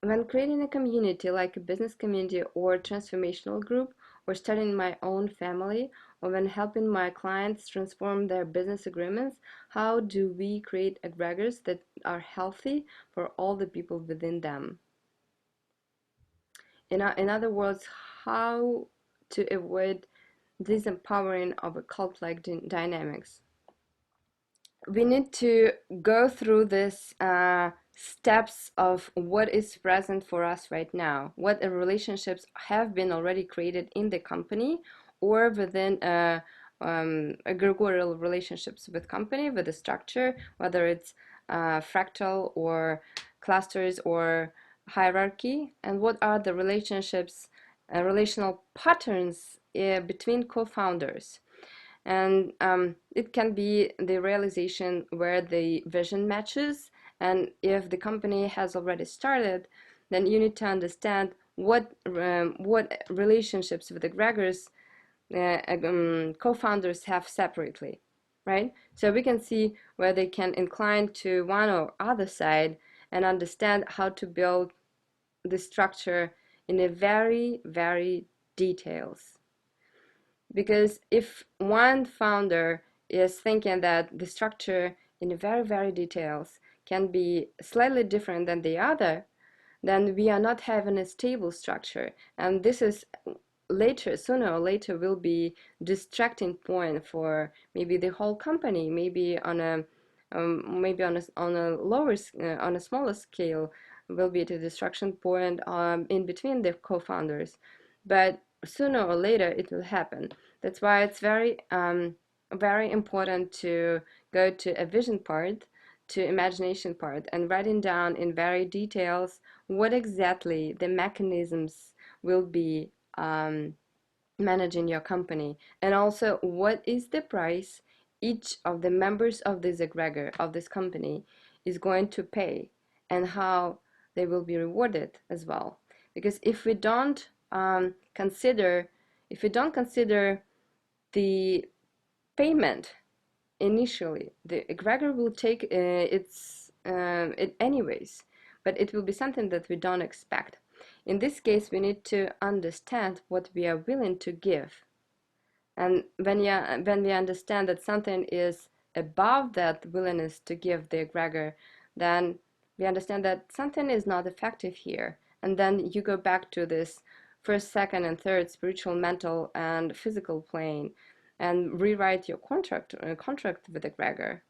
When creating a community like a business community or transformational group, or starting my own family, or when helping my clients transform their business agreements, how do we create egregores that are healthy for all the people within them? In other words, how to avoid disempowering of a cult-like dynamics. We need to go through this steps of what is present for us right now, what relationships have been already created in the company or within egregorial relationships with company, with the structure, whether it's fractal or clusters or hierarchy, and what are the relationships, relational patterns between co-founders. And it can be the realization where the vision matches, and if the company has already started, then you need to understand what relationships with egregores co-founders have separately, right? So we can see where they can incline to one or other side and understand how to build the structure in a very details. Because if one founder is thinking that the structure in very details can be slightly different than the other, then we are not having a stable structure. And this is later, sooner or later, will be distracting point for maybe the whole company, maybe on a lower, on a smaller scale, will be the distraction point in between the co-founders. But sooner or later it will happen. That's why it's very important to go to a vision part, to imagination part, and writing down in very details what exactly the mechanisms will be managing your company, and also what is the price each of the members of this egregore of this company is going to pay, and how they will be rewarded as well. Because if we don't consider the payment initially, the egregore will take it anyways, but it will be something that we don't expect. In this case, we need to understand what we are willing to give. And when we understand that something is above that willingness to give the egregore, then we understand that something is not effective here. And then you go back to this first, second, and third spiritual, mental, and physical plane and rewrite your contract with egregore.